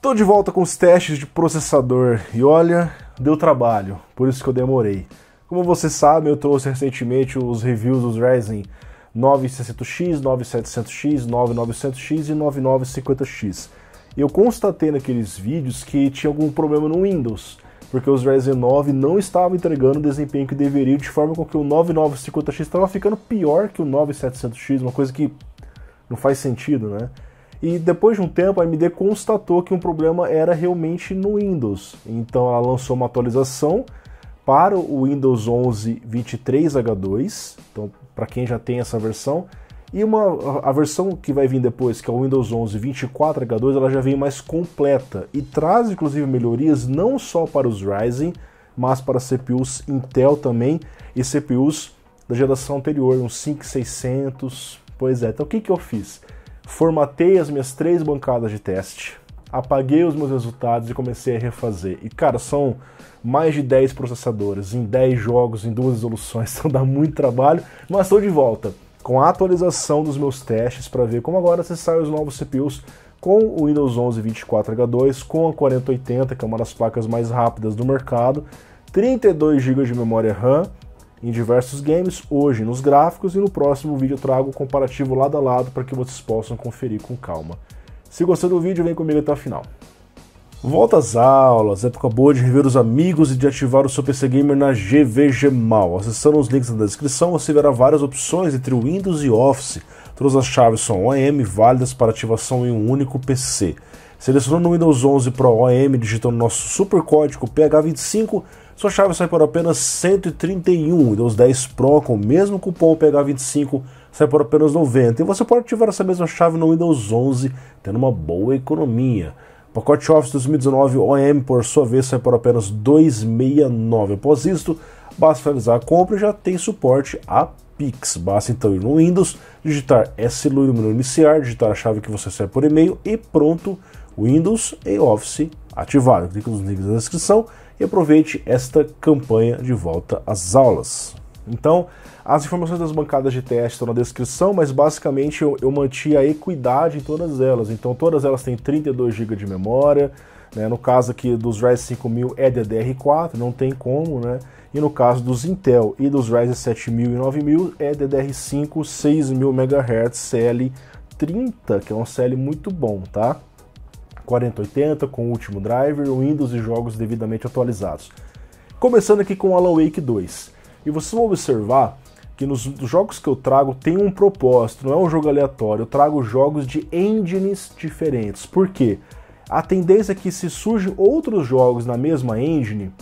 Tô de volta com os testes de processador e olha, deu trabalho, por isso que eu demorei. Como você sabe, eu trouxe recentemente os reviews dos Ryzen 9600X, 9700X, 9900X e 9950X. Eu constatei naqueles vídeos que tinha algum problema no Windows, porque os Ryzen 9 não estavam entregando o desempenho que deveriam, de forma com que o 9950X estava ficando pior que o 9700X, uma coisa que não faz sentido, né? E depois de um tempo a AMD constatou que um problema era realmente no Windows. Então ela lançou uma atualização para o Windows 11 23H2, então para quem já tem essa versão, e a versão que vai vir depois, que é o Windows 11 24H2, ela já vem mais completa e traz inclusive melhorias não só para os Ryzen, mas para CPUs Intel também e CPUs da geração anterior, uns 5600. Pois é, então o que eu fiz? Formatei as minhas 3 bancadas de teste, apaguei os meus resultados e comecei a refazer. E cara, são mais de 10 processadores, em 10 jogos, em 2 resoluções, então dá muito trabalho, mas estou de volta com a atualização dos meus testes para ver como agora se saem os novos CPUs com o Windows 11 24H2, com a 4080, que é uma das placas mais rápidas do mercado, 32 GB de memória RAM, em diversos games, hoje nos gráficos, e no próximo vídeo eu trago o comparativo lado a lado para que vocês possam conferir com calma. Se gostou do vídeo, vem comigo até o final. Volta às aulas, época boa de rever os amigos e de ativar o seu PC Gamer na GVGmal. Acessando os links na descrição, você verá várias opções entre Windows e Office. Todas as chaves são OEM válidas para ativação em um único PC. Selecionando o Windows 11 Pro OEM, digitando nosso super código PH25, sua chave sai por apenas R$ 131, Windows 10 Pro com o mesmo cupom PH25 sai por apenas R$ 90, e você pode ativar essa mesma chave no Windows 11, tendo uma boa economia. O pacote Office 2019 OEM, por sua vez, sai por apenas R$ 269. Após isso, basta finalizar a compra e já tem suporte a Pix. Basta então ir no Windows, digitar SLU no menu iniciar, digitar a chave que você recebe por e-mail e pronto, Windows e Office ativado. Clique nos links na descrição e aproveite esta campanha de volta às aulas. Então, as informações das bancadas de teste estão na descrição, mas basicamente eu mantive a equidade em todas elas. Então todas elas têm 32 GB de memória, né? No caso aqui dos Ryzen 5000 é DDR4, não tem como, né? E no caso dos Intel e dos Ryzen 7000 e 9000 é DDR5 6000 MHz CL30, que é um CL muito bom, tá? 4080 com o último driver, Windows e jogos devidamente atualizados. Começando aqui com Alan Wake 2. E vocês vão observar que nos jogos que eu trago tem um propósito, não é um jogo aleatório, eu trago jogos de engines diferentes. Por quê? A tendência é que se surgem outros jogos na mesma engine,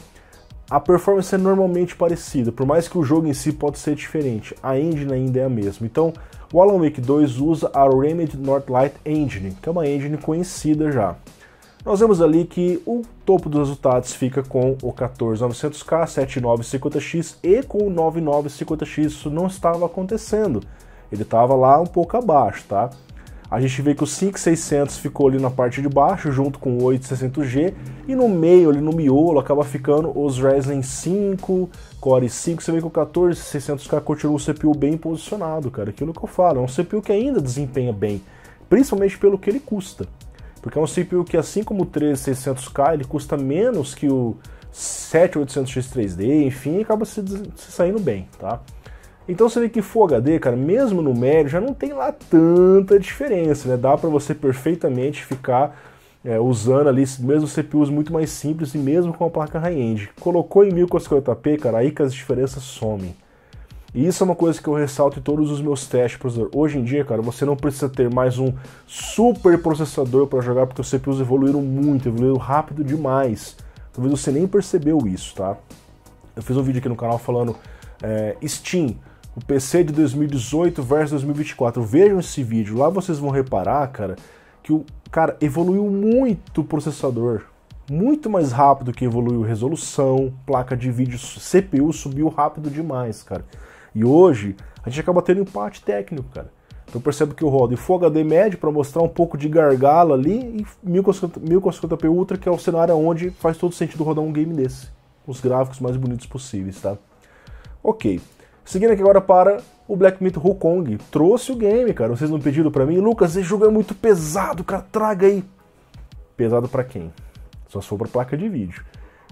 a performance é normalmente parecida, por mais que o jogo em si pode ser diferente, a engine ainda é a mesma. Então, o Alan Wake 2 usa a Remedy Northlight Engine, que é uma engine conhecida já. Nós vemos ali que o topo dos resultados fica com o 14900K, 7950X e com o 9950X. Isso não estava acontecendo, ele estava lá um pouco abaixo, tá? A gente vê que o 5600 ficou ali na parte de baixo, junto com o 8600G, e no meio, ali no miolo, acaba ficando os Ryzen 5, Core 5, você vê que o 14600K continua o CPU bem posicionado, cara, aquilo que eu falo, é um CPU que ainda desempenha bem, principalmente pelo que ele custa, porque é um CPU que, assim como o 13600K, ele custa menos que o 7800X 3D, enfim, acaba se saindo bem, tá? Então você vê que Full HD, cara, mesmo no médio, já não tem lá tanta diferença, né? Dá para você perfeitamente ficar usando ali mesmo CPUs muito mais simples e mesmo com a placa high-end. Colocou em 1050p, cara, aí que as diferenças somem. E isso é uma coisa que eu ressalto em todos os meus testes, professor. Hoje em dia, cara, você não precisa ter mais um super processador para jogar, porque os CPUs evoluíram muito, evoluíram rápido demais. Talvez você nem percebeu isso, tá? Eu fiz um vídeo aqui no canal falando Steam, o PC de 2018 versus 2024. Vejam esse vídeo, lá vocês vão reparar, cara, que o cara evoluiu muito o processador, muito mais rápido que evoluiu resolução, placa de vídeo, CPU subiu rápido demais, cara. E hoje a gente acaba tendo empate técnico, cara. Então percebe que eu rodo em Full HD médio para mostrar um pouco de gargalo ali, e 1050p Ultra, que é o cenário onde faz todo sentido rodar um game desse, os gráficos mais bonitos possíveis, tá? Ok. Seguindo aqui agora para o Black Myth Wukong. Trouxe o game, cara. Vocês não pediram pra mim? Lucas, esse jogo é muito pesado, cara. Traga aí. Pesado para quem? Só se for para placa de vídeo.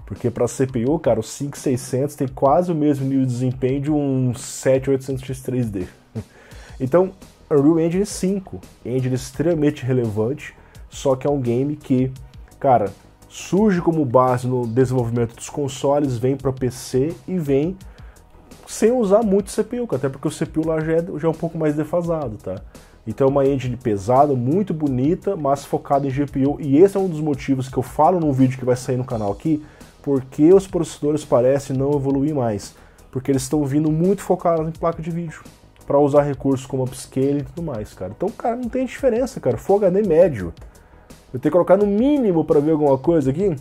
Porque para CPU, cara, o 5600 tem quase o mesmo nível de desempenho de um 7800X 3D. Então, Unreal Engine 5, engine extremamente relevante, só que é um game que, cara, surge como base no desenvolvimento dos consoles, vem para PC e vem sem usar muito CPU, até porque o CPU lá já é um pouco mais defasado, tá? Então é uma engine pesada, muito bonita, mas focada em GPU, e esse é um dos motivos que eu falo num vídeo que vai sair no canal aqui, porque os processadores parecem não evoluir mais, porque eles estão vindo muito focados em placa de vídeo, para usar recursos como upscaling e tudo mais, cara. Então, cara, não tem diferença, cara, Full HD médio. Eu tenho que colocar no mínimo para ver alguma coisa aqui,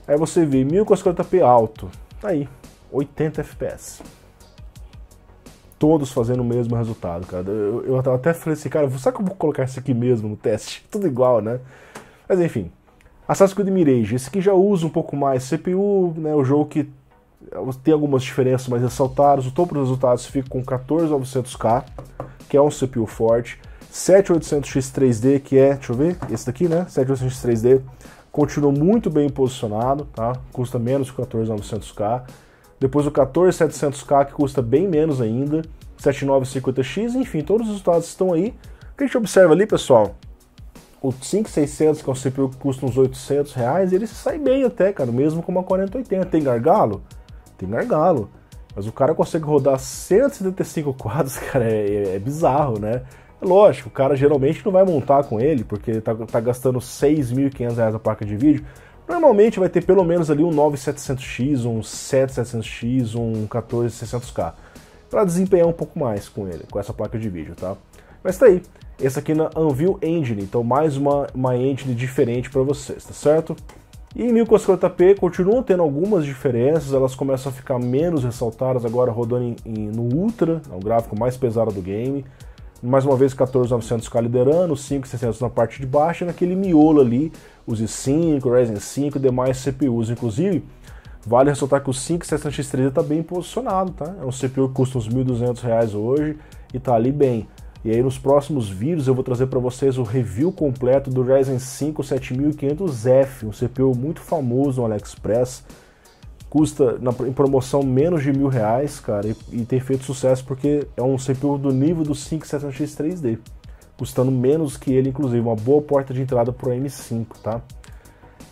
aí você vê 1440p alto, tá aí, 80 FPS. Todos fazendo o mesmo resultado, cara. Eu até falei assim, cara, será que eu vou colocar isso aqui mesmo no teste? Tudo igual, né? Mas enfim. Assassin's Creed Mirage, esse aqui já usa um pouco mais CPU, né? O jogo que tem algumas diferenças mais ressaltadas. O topo dos resultados fica com 14900K, que é um CPU forte. 7800X 3D, que é, deixa eu ver, esse daqui, né? 7800X 3D, continua muito bem posicionado, tá? Custa menos que o 14900K. Depois o 14700K, que custa bem menos ainda, 7950X, enfim, todos os resultados estão aí. O que a gente observa ali, pessoal, o 5600, que é um CPU que custa uns R$800, ele sai bem até, cara, mesmo com uma 4080. Tem gargalo? Tem gargalo. Mas o cara consegue rodar 175 quadros, cara, é bizarro, né? É lógico, o cara geralmente não vai montar com ele, porque tá gastando R$6.500 a placa de vídeo. Normalmente vai ter pelo menos ali um 9700X, um 7700X, um 14600K, para desempenhar um pouco mais com ele, com essa placa de vídeo, tá? Mas tá aí, esse aqui na Unreal Engine, então mais uma engine diferente para vocês, tá certo? E em 1440p continuam tendo algumas diferenças, elas começam a ficar menos ressaltadas agora rodando no Ultra, é o gráfico mais pesado do game. Mais uma vez 14900K liderando, 5600 na parte de baixo, e naquele miolo ali, os i5, Ryzen 5 e demais CPUs. Inclusive, vale ressaltar que o 5700X3D está bem posicionado, tá? É um CPU que custa uns R$1.200 hoje e tá ali bem. E aí nos próximos vídeos eu vou trazer para vocês o review completo do Ryzen 5 7500F, um CPU muito famoso no AliExpress. Custa em promoção menos de R$1.000, cara, e tem feito sucesso porque é um CPU do nível do 5700X 3D, custando menos que ele, inclusive, uma boa porta de entrada pro M5, tá?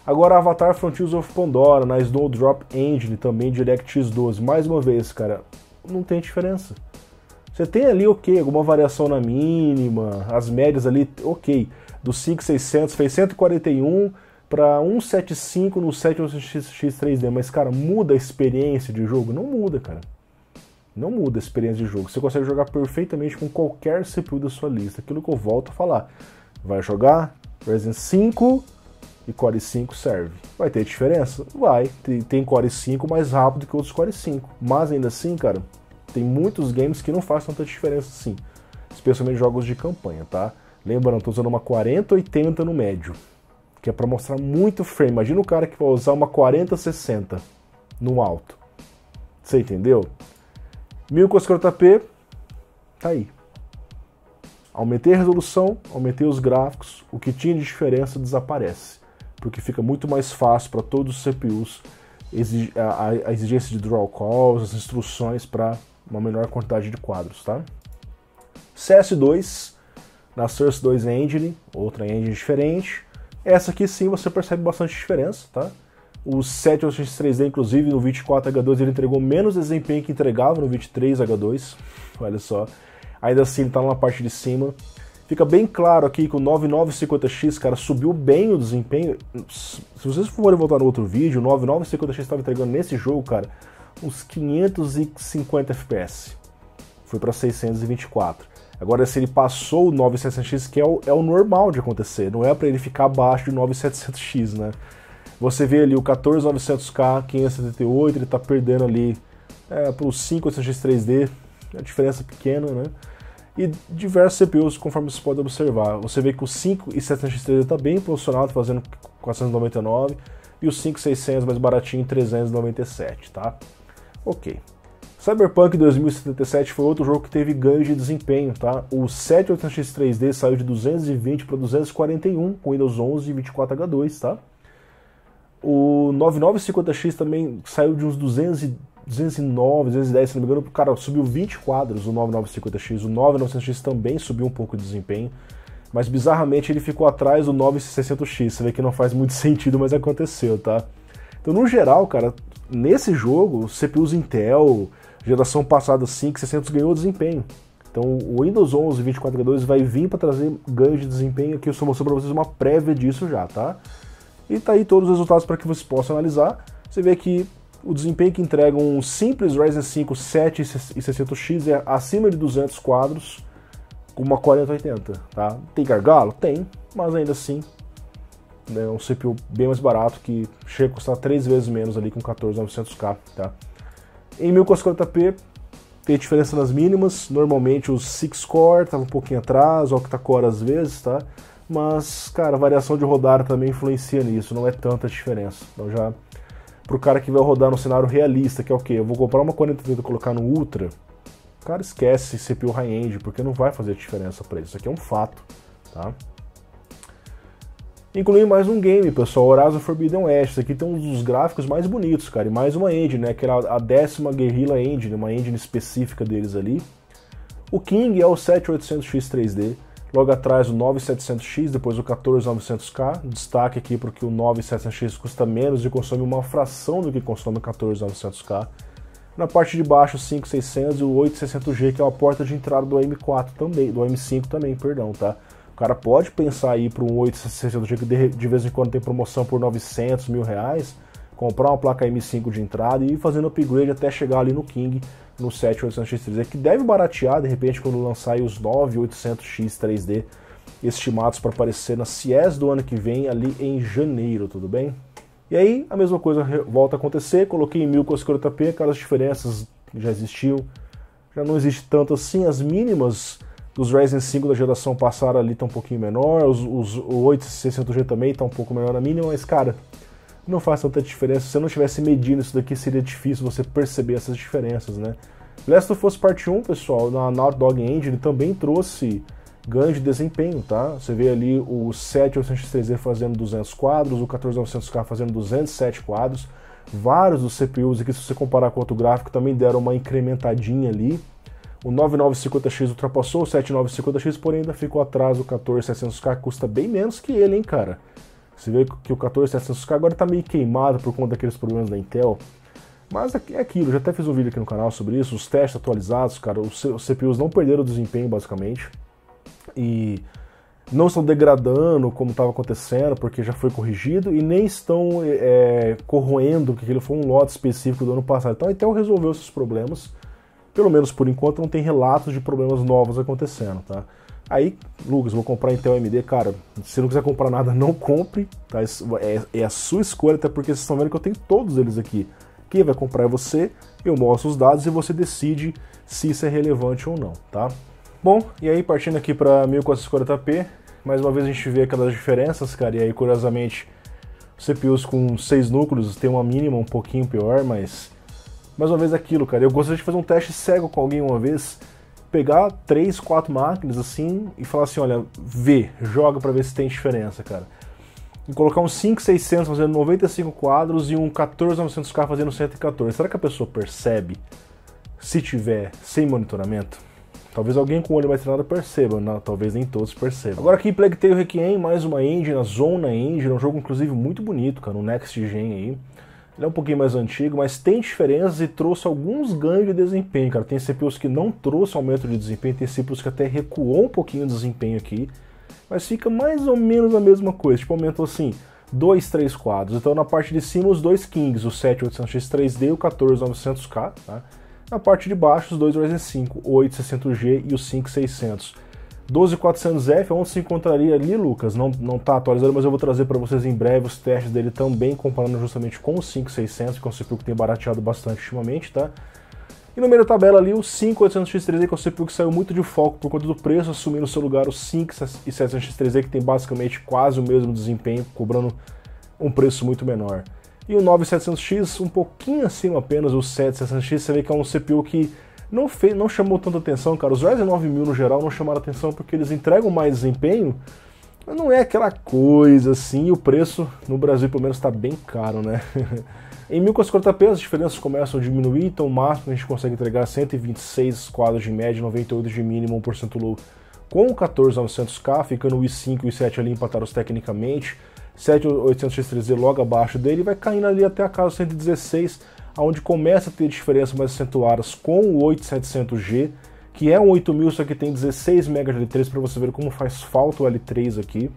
Agora, Avatar Frontiers of Pandora, na Snowdrop Engine, também DirectX 12, mais uma vez, cara, não tem diferença. Você tem ali, ok, alguma variação na mínima, as médias ali, ok, do 5600 fez 141, para 175 no 7800X 3D, mas, cara, muda a experiência de jogo? Não muda, cara. Não muda a experiência de jogo. Você consegue jogar perfeitamente com qualquer CPU da sua lista. Aquilo que eu volto a falar. Vai jogar Ryzen 5 e Core 5 serve. Vai ter diferença? Vai. Tem Core 5 mais rápido que outros Core 5. Mas ainda assim, cara, tem muitos games que não fazem tanta diferença assim. Especialmente jogos de campanha, tá? Lembrando, estou usando uma 4080 no médio, que é para mostrar muito frame. Imagina o cara que vai usar uma 4060 no alto. Você entendeu? 1440p, tá aí. Aumentei a resolução, aumentei os gráficos, o que tinha de diferença desaparece, porque fica muito mais fácil para todos os CPUs a exigência de draw calls, as instruções para uma menor quantidade de quadros, tá? CS2, na Source 2 Engine, outra engine diferente. Essa aqui sim você percebe bastante diferença, tá? O 7800X 3D, inclusive, no 24H2 ele entregou menos desempenho que entregava no 23H2, olha só. Ainda assim ele tá na parte de cima. Fica bem claro aqui que o 9950X, cara, subiu bem o desempenho. Se vocês forem voltar no outro vídeo, o 9950X estava entregando nesse jogo, cara, uns 550 FPS. Foi para 624. Agora, se ele passou o 9700X, que é o normal de acontecer, não é para ele ficar abaixo de 9700X, né? Você vê ali o 14900K, 578, ele tá perdendo ali para o 5800X 3D, a diferença pequena, né? E diversos CPUs, conforme vocês podem observar. Você vê que o 5700X 3D tá bem posicionado, fazendo 499, e o 5600 mais baratinho, 397, tá? Ok. Cyberpunk 2077 foi outro jogo que teve ganho de desempenho, tá? O 7800X 3D saiu de 220 para 241 com Windows 11 e 24H2, tá? O 9950X também saiu de uns 209, 210, se não me engano, cara, subiu 20 quadros o 9950X. O 9900X também subiu um pouco de desempenho, mas bizarramente ele ficou atrás do 9600X. Você vê que não faz muito sentido, mas aconteceu, tá? Então, no geral, cara, nesse jogo, CPUs Intel, geração passada 5600 ganhou desempenho. Então o Windows 11 24H2 vai vir para trazer ganho de desempenho. Aqui eu só mostrei para vocês uma prévia disso já, tá? E tá aí todos os resultados para que vocês possam analisar. Você vê que o desempenho que entrega um simples Ryzen 5 7600X é acima de 200 quadros com uma 4080, tá? Tem gargalo? Tem, mas ainda assim é um CPU bem mais barato que chega a custar 3 vezes menos ali com 14900K, tá? Em 1440p tem diferença nas mínimas, normalmente o 6-core estava um pouquinho atrás, o octa-core às vezes, tá? Mas, cara, a variação de rodar também influencia nisso, não é tanta diferença. Então já, pro cara que vai rodar no cenário realista, que é o quê? Eu vou comprar uma 4080 e colocar no Ultra, o cara esquece CPU high-end, porque não vai fazer diferença para isso, isso aqui é um fato, tá? Incluindo mais um game, pessoal, Horizon Forbidden West. Isso aqui tem um dos gráficos mais bonitos, cara, e mais uma engine, né, que era a 10ª Guerrilla Engine, uma engine específica deles ali. O King é o 7800X 3D, logo atrás o 9700X, depois o 14900K. Destaque aqui porque o 9700X custa menos e consome uma fração do que consome o 14900K. Na parte de baixo o 5600 e o 8600G, que é a porta de entrada do M4 também, do M5 também, perdão, tá? O cara pode pensar aí para um 8600G que de vez em quando tem promoção por 900 mil reais, comprar uma placa M5 de entrada e ir fazendo upgrade até chegar ali no King, no 7800X 3D, que deve baratear de repente quando lançar aí os 9800X 3D estimados para aparecer na CES do ano que vem, ali em janeiro, tudo bem? E aí a mesma coisa volta a acontecer, coloquei em 1440p, aquelas diferenças já existiam, já não existe tanto assim, as mínimas dos Ryzen 5 da geração passada ali tá um pouquinho menor, o 8600G também tá um pouco menor na mínima, mas cara, não faz tanta diferença. Se você não estivesse medindo isso daqui, seria difícil você perceber essas diferenças, né? Last of Us Part 1, pessoal, na Naughty Dog Engine também trouxe ganho de desempenho, tá? Você vê ali o 7800X 3D fazendo 200 quadros, o 14900K fazendo 207 quadros, vários dos CPUs aqui, se você comparar com outro gráfico, também deram uma incrementadinha ali. O 9950X ultrapassou o 7950X, porém ainda ficou atrás do 14700K, que custa bem menos que ele, hein, cara? Você vê que o 14700K agora tá meio queimado por conta daqueles problemas da Intel. Mas é aquilo, já até fiz um vídeo aqui no canal sobre isso, os testes atualizados, cara, os CPUs não perderam desempenho, basicamente. E não estão degradando como estava acontecendo, porque já foi corrigido, e nem estão corroendo, porque aquele foi um lote específico do ano passado. Então a Intel resolveu esses problemas. Pelo menos por enquanto não tem relatos de problemas novos acontecendo, tá? Aí, Lucas, vou comprar Intel AMD, cara, se não quiser comprar nada, não compre, tá? É a sua escolha, até porque vocês estão vendo que eu tenho todos eles aqui. Quem vai comprar é você, eu mostro os dados e você decide se isso é relevante ou não, tá? Bom, e aí partindo aqui para 1440p, mais uma vez a gente vê aquelas diferenças, cara, e aí curiosamente CPUs com 6 núcleos tem uma mínima um pouquinho pior, mas mais uma vez aquilo, cara, eu gostaria de fazer um teste cego com alguém uma vez, pegar 3, 4 máquinas assim e falar assim, olha, joga pra ver se tem diferença, cara. E colocar um 5600 fazendo 95 quadros e um 14900K fazendo 114. Será que a pessoa percebe se tiver sem monitoramento? Talvez alguém com o olho mais treinado perceba, não, talvez nem todos percebam. Agora aqui Plague Tale Requiem, mais uma engine, a Zona Engine, um jogo inclusive muito bonito, cara, um Next Gen aí. Ele é um pouquinho mais antigo, mas tem diferenças e trouxe alguns ganhos de desempenho, cara. Tem CPUs que não trouxe aumento de desempenho, tem CPUs que até recuou um pouquinho o desempenho aqui, mas fica mais ou menos a mesma coisa, tipo aumentou assim, 2, 3 quadros. Então na parte de cima os dois Kings, o 7800X 3D e o 14900K, tá? Na parte de baixo os dois Ryzen 5, o 8600G e o 5600. 12400F, onde se encontraria ali, Lucas, não está atualizado, mas eu vou trazer para vocês em breve os testes dele também, comparando justamente com o 5600, que é um CPU que tem barateado bastante ultimamente, tá? E no meio da tabela ali, o 5800X3D, que é um CPU que saiu muito de foco por conta do preço, assumindo no seu lugar o 5700X3D, que tem basicamente quase o mesmo desempenho, cobrando um preço muito menor. E o 9700X um pouquinho acima apenas, o 7700X, você vê que é um CPU que não chamou tanta atenção, cara. Os Ryzen 9000 no geral não chamaram atenção porque eles entregam mais desempenho, mas não é aquela coisa assim, e o preço no Brasil pelo menos está bem caro, né? Em 1440p as diferenças começam a diminuir, então o máximo a gente consegue entregar 126 quadros de média, 98 de mínimo, 1% low com o 14900K, ficando o i5 e o i7 ali empatados tecnicamente, 7800X3D logo abaixo dele, e vai caindo ali até a casa 116, onde começa a ter diferenças mais acentuadas com o 8700G, que é um 8000, só que tem 16 MB de L3, para você ver como faz falta o L3 aqui.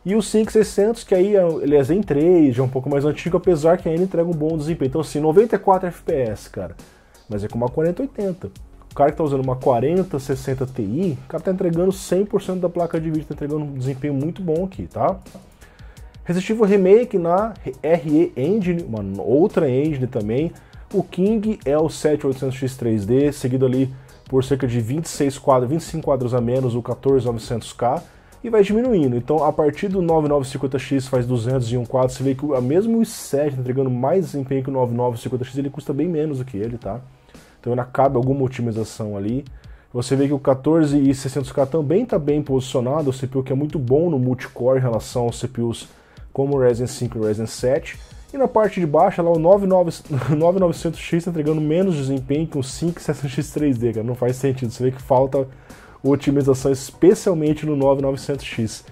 E o 5600, que aí ele é Zen 3, já é um pouco mais antigo, apesar que ainda entrega um bom desempenho. Então assim, 94 FPS, cara, mas é com uma 4080. O cara que tá usando uma 4060 Ti, o cara tá entregando 100% da placa de vídeo, tá entregando um desempenho muito bom aqui, tá? Resident Evil Remake na RE Engine, uma outra engine também. O King é o 7800X3D, seguido ali por cerca de 25 quadros a menos, o 14900K, e vai diminuindo. Então, a partir do 9950X faz 201 quadros, você vê que mesmo o i7 tá entregando mais desempenho que o 9950X, ele custa bem menos do que ele, tá? Então ainda cabe alguma otimização ali. Você vê que o 14600K também está bem posicionado, o CPU que é muito bom no multicore em relação aos CPUs como o Ryzen 5 e o Ryzen 7. E na parte de baixo, lá o 9900X está entregando menos desempenho que o 5700X3D, cara, não faz sentido. Você vê que falta otimização, especialmente no 9900X.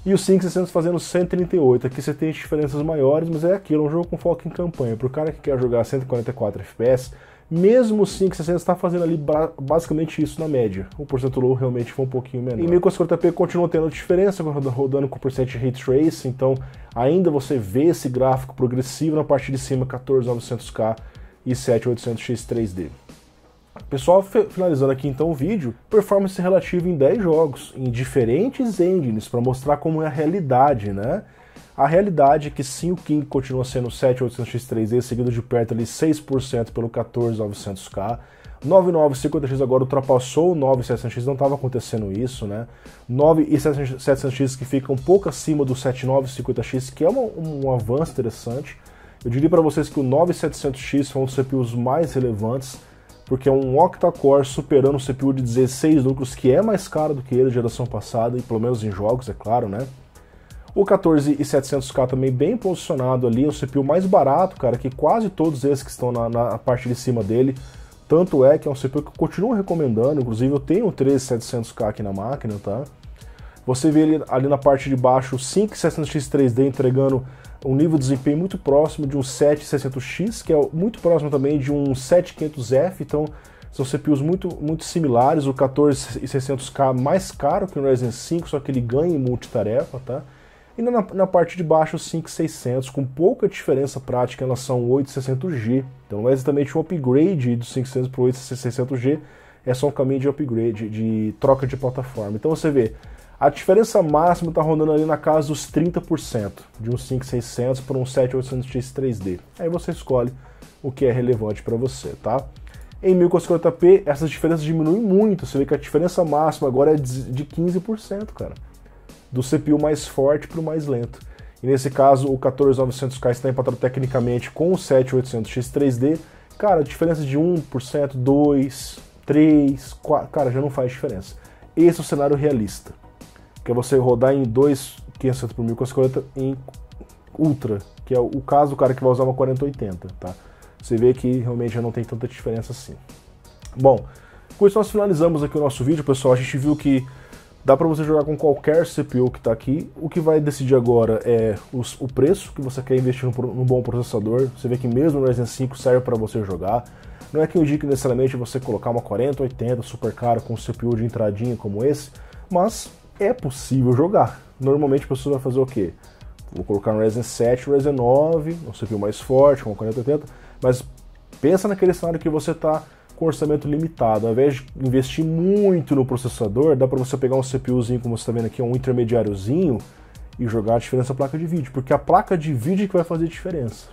E o 5600 fazendo 138, aqui você tem diferenças maiores, mas é aquilo, é um jogo com foco em campanha. Para o cara que quer jogar 144 FPS, mesmo o 5600 está fazendo ali basicamente isso na média. O porcento low realmente foi um pouquinho menor. E 1440p continua tendo diferença, rodando com % Ray Trace, então ainda você vê esse gráfico progressivo na parte de cima, 14900K e 7800X3D. Pessoal, finalizando aqui então o vídeo, performance relativa em 10 jogos, em diferentes engines, para mostrar como é a realidade, né? A realidade é que sim, o King continua sendo 7800X3D, seguido de perto ali 6% pelo 14900K. 9950X agora ultrapassou o 9700X, não estava acontecendo isso, né? 9700X que fica um pouco acima do 7950X, que é um avanço interessante. Eu diria para vocês que o 9700X foi um dos CPUs mais relevantes, porque é um octa-core superando o CPU de 16 núcleos, que é mais caro do que ele da geração passada, e pelo menos em jogos, é claro, né? O 14700K também bem posicionado ali, é o CPU mais barato, cara, que quase todos esses que estão na parte de cima dele. Tanto é que é um CPU que eu continuo recomendando, inclusive eu tenho o 13700K aqui na máquina, tá? Você vê ali na parte de baixo o 5700X3D entregando um nível de desempenho muito próximo de um 7600X, que é muito próximo também de um 7500F, então são CPUs muito similares. O 14600K mais caro que o Ryzen 5, só que ele ganha em multitarefa, tá? E na parte de baixo o 5600, com pouca diferença prática em relação ao 8600G. Então não é exatamente um upgrade do 5600 para o 8600G, é só um caminho de upgrade, de troca de plataforma. Então você vê, a diferença máxima está rondando ali na casa dos 30%, de um 5600 para um 7800X3D. Aí você escolhe o que é relevante para você, tá? Em 1440p, essas diferenças diminuem muito, você vê que a diferença máxima agora é de 15%, cara. Do CPU mais forte para o mais lento. E nesse caso, o 14900K está empatado tecnicamente com o 7800X3D. Cara, diferença de 1%, 2%, 3%, 4%, cara, já não faz diferença. Esse é o cenário realista, que é você rodar em 2500 por 1440 em Ultra, que é o caso do cara que vai usar uma 4080, tá? Você vê que realmente já não tem tanta diferença assim. Bom, com isso nós finalizamos aqui o nosso vídeo, pessoal. A gente viu que dá para você jogar com qualquer CPU que está aqui. O que vai decidir agora é o preço que você quer investir num bom processador. Você vê que mesmo o Ryzen 5 serve para você jogar. Não é que eu indique necessariamente você colocar uma 4080 super cara com um CPU de entradinha como esse, mas é possível jogar. Normalmente a pessoa vai fazer o quê? Vou colocar no Ryzen 7, Ryzen 9, um CPU mais forte, com 4080, mas pensa naquele cenário que você está com orçamento limitado. Ao invés de investir muito no processador, dá para você pegar um CPUzinho, como você está vendo aqui, um intermediáriozinho, e jogar a diferença da placa de vídeo, porque a placa de vídeo é que vai fazer diferença.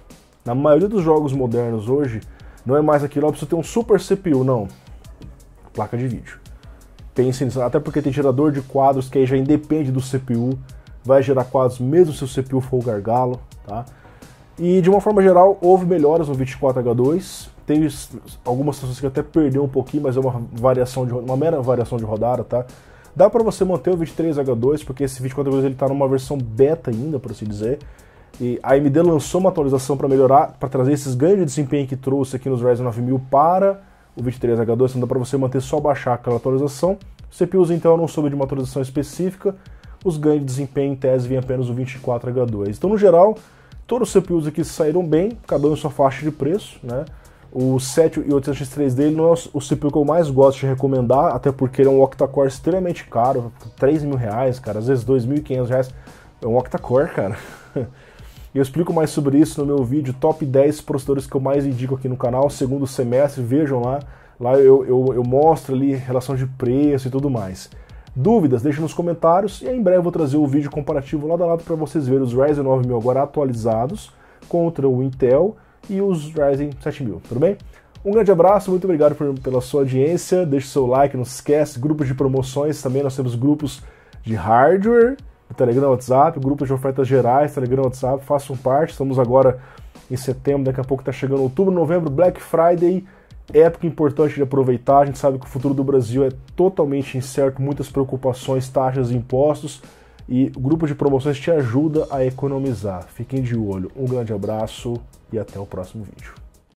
Na maioria dos jogos modernos hoje, não é mais aquilo, ó, precisa ter um super CPU, não. Placa de vídeo. Pense nisso, até porque tem gerador de quadros que aí já independe do CPU, vai gerar quadros mesmo se o CPU for o gargalo, tá? E de uma forma geral, houve melhoras no 24H2, teve algumas situações que até perdeu um pouquinho, mas é uma mera variação de rodada, tá? Dá para você manter o 23H2, porque esse 24H2 ele tá numa versão beta ainda, por assim dizer. E a AMD lançou uma atualização para melhorar, para trazer esses ganhos de desempenho que trouxe aqui nos Ryzen 9000 para o 23H2, então dá para você manter só baixar aquela atualização. O CPUs então não soube de uma atualização específica, os ganhos de desempenho em tese vêm apenas o 24H2. Então no geral, todos os CPUs aqui saíram bem, cada um em sua faixa de preço, né? O 7800X3 dele não é o CPU que eu mais gosto de recomendar, até porque ele é um octa-core extremamente caro, R$3.000, cara, às vezes R$2.500, é um octa-core, cara. E eu explico mais sobre isso no meu vídeo Top 10 processadores que eu mais indico aqui no canal, segundo semestre, vejam lá, eu mostro ali relação de preço e tudo mais. Dúvidas, deixem nos comentários e em breve eu vou trazer o vídeo comparativo lado a lado para vocês verem os Ryzen 9000 agora atualizados contra o Intel e os Ryzen 7000, tudo bem? Um grande abraço, muito obrigado pela sua audiência, deixe seu like, não se esquece, grupos de promoções também, nós temos grupos de hardware, Telegram, WhatsApp, grupos de ofertas gerais, Telegram, WhatsApp, façam parte, estamos agora em setembro, daqui a pouco está chegando outubro, novembro, Black Friday, época importante de aproveitar, a gente sabe que o futuro do Brasil é totalmente incerto, muitas preocupações, taxas e impostos, e o grupo de promoções te ajuda a economizar. Fiquem de olho. Um grande abraço e até o próximo vídeo.